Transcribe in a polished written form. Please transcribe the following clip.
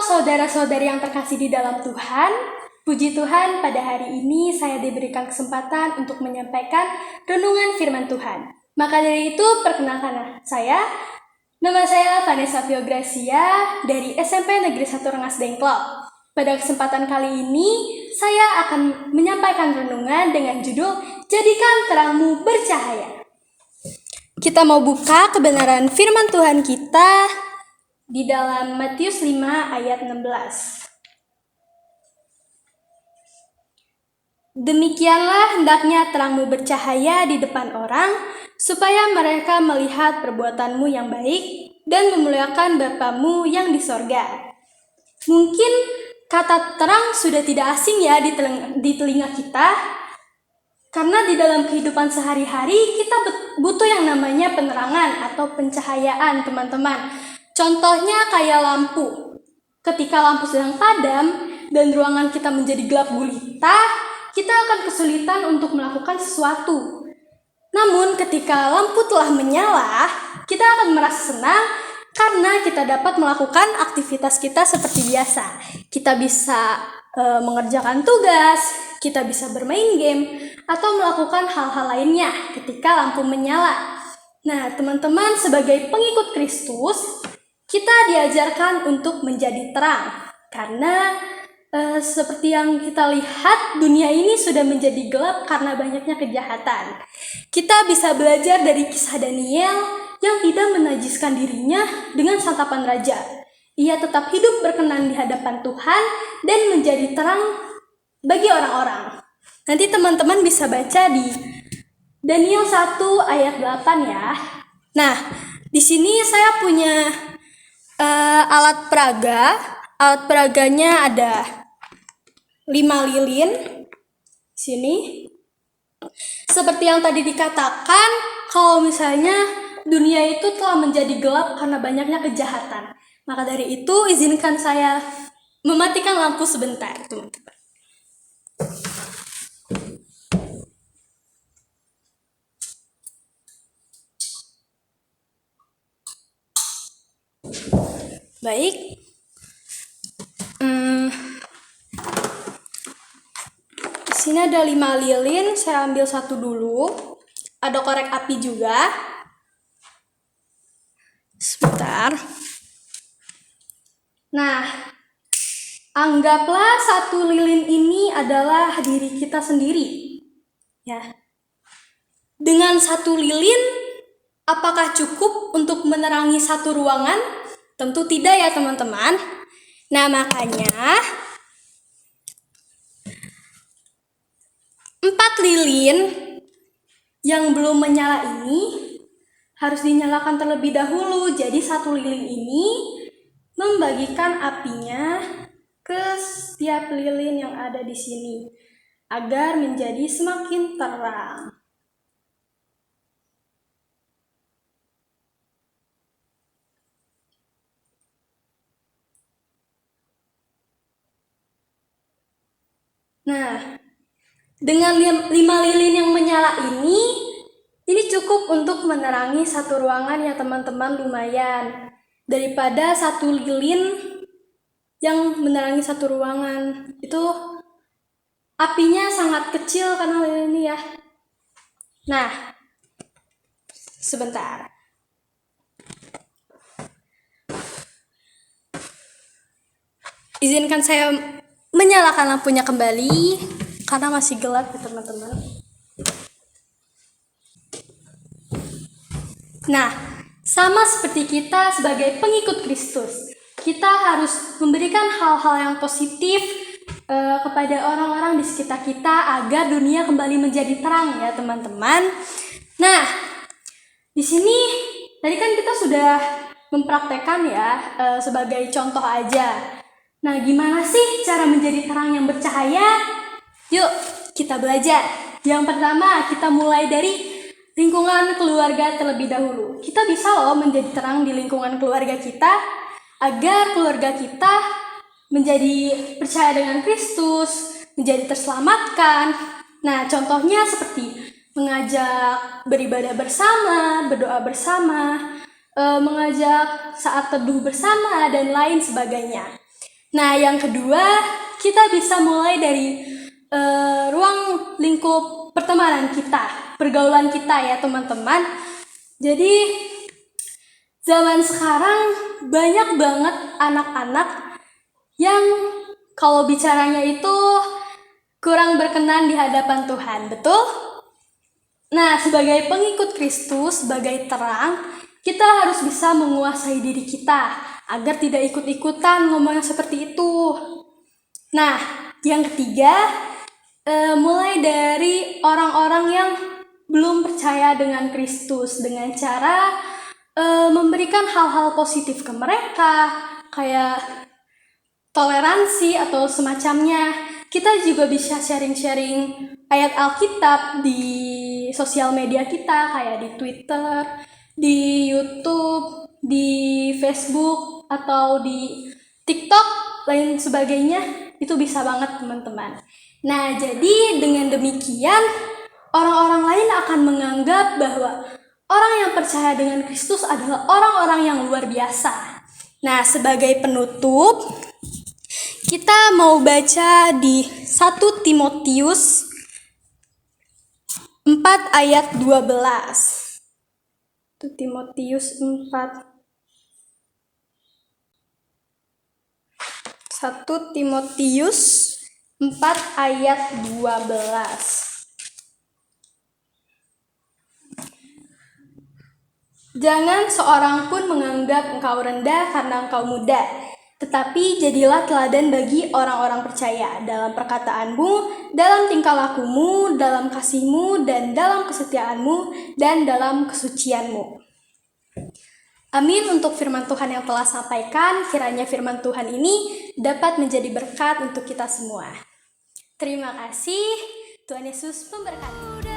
saudara-saudari yang terkasih di dalam Tuhan, puji Tuhan pada hari ini saya diberikan kesempatan untuk menyampaikan renungan firman Tuhan. Maka dari itu perkenalkan nama saya Vanessa Fiogracia dari SMP Negeri 1 Rengas Dengklok. Pada kesempatan kali ini saya akan menyampaikan renungan dengan judul Jadikan Terangmu Bercahaya. Kita mau buka kebenaran firman Tuhan kita di dalam Matius 5 ayat 16. Demikianlah hendaknya terangmu bercahaya di depan orang, supaya mereka melihat perbuatanmu yang baik dan memuliakan Bapamu yang di sorga. Mungkin kata terang sudah tidak asing ya di telinga kita, karena di dalam kehidupan sehari-hari kita butuh yang namanya penerangan atau pencahayaan, teman-teman. Contohnya kayak lampu. Ketika lampu sedang padam dan ruangan kita menjadi gelap gulita, kita akan kesulitan untuk melakukan sesuatu. Namun ketika lampu telah menyala, kita akan merasa senang karena kita dapat melakukan aktivitas kita seperti biasa. Kita bisa mengerjakan tugas, kita bisa bermain game, atau melakukan hal-hal lainnya ketika lampu menyala. Nah, teman-teman, sebagai pengikut Kristus, kita diajarkan untuk menjadi terang, karena seperti yang kita lihat, dunia ini sudah menjadi gelap karena banyaknya kejahatan. Kita bisa belajar dari kisah Daniel yang tidak menajiskan dirinya dengan santapan raja. Ia tetap hidup berkenan di hadapan Tuhan dan menjadi terang bagi orang-orang. Nanti teman-teman bisa baca di Daniel 1 ayat 8 ya. Nah, di sini saya punya alat peraga. Alat peraganya ada 5 lilin di sini. Seperti yang tadi dikatakan, kalau misalnya dunia itu telah menjadi gelap karena banyaknya kejahatan. Maka dari itu izinkan saya mematikan lampu sebentar, teman-teman. Baik. Di sini ada 5 lilin, saya ambil satu dulu. Ada korek api juga. Sebentar. Nah, anggaplah satu lilin ini adalah diri kita sendiri. Ya. Dengan satu lilin, apakah cukup untuk menerangi satu ruangan? Tentu tidak ya, teman-teman. Nah, makanya 4 lilin yang belum menyala ini harus dinyalakan terlebih dahulu. Jadi satu lilin ini membagikan apinya ke setiap lilin yang ada di sini agar menjadi semakin terang. Nah, dengan 5 lilin yang menyala ini cukup untuk menerangi satu ruangan ya teman-teman, lumayan. Daripada satu lilin yang menerangi satu ruangan, itu apinya sangat kecil karena lilin ini ya. Nah, sebentar. Izinkan saya menyalakan lampunya kembali karena masih gelap ya teman-teman. Nah, sama seperti kita sebagai pengikut Kristus, kita harus memberikan hal-hal yang positif kepada orang-orang di sekitar kita agar dunia kembali menjadi terang ya teman-teman. Nah, di sini tadi kan kita sudah mempraktekkan ya sebagai contoh aja. Nah, gimana sih cara menjadi terang yang bercahaya? Yuk, kita belajar. Yang pertama, kita mulai dari lingkungan keluarga terlebih dahulu. Kita bisa loh menjadi terang di lingkungan keluarga kita agar keluarga kita menjadi percaya dengan Kristus, menjadi terselamatkan. Nah, contohnya seperti mengajak beribadah bersama, berdoa bersama, mengajak saat teduh bersama, dan lain sebagainya. Nah, yang kedua, kita bisa mulai dari ruang lingkup pertemanan kita, pergaulan kita ya teman-teman. Jadi, zaman sekarang banyak banget anak-anak yang kalau bicaranya itu kurang berkenan di hadapan Tuhan, betul? Nah, sebagai pengikut Kristus, sebagai terang, kita harus bisa menguasai diri kita agar tidak ikut-ikutan ngomong seperti itu. Nah, yang ketiga, mulai dari orang-orang yang belum percaya dengan Kristus dengan cara memberikan hal-hal positif ke mereka, kayak toleransi atau semacamnya. Kita juga bisa sharing-sharing ayat Alkitab di sosial media kita, kayak di Twitter, di YouTube, di Facebook, atau di TikTok, lain sebagainya. Itu bisa banget teman-teman. Nah, jadi dengan demikian, orang-orang lain akan menganggap bahwa orang yang percaya dengan Kristus adalah orang-orang yang luar biasa. Nah, sebagai penutup, kita mau baca di 1 Timotius 4 ayat 12. 1 Timotius 4. 1 Timotius 4 ayat 12. Jangan seorang pun menganggap engkau rendah karena engkau muda, tetapi jadilah teladan bagi orang-orang percaya dalam perkataanmu, dalam tingkah lakumu, dalam kasihmu, dan dalam kesetiaanmu, dan dalam kesucianmu. Amin untuk firman Tuhan yang telah sampaikan. Kiranya firman Tuhan ini dapat menjadi berkat untuk kita semua. Terima kasih. Tuhan Yesus memberkati.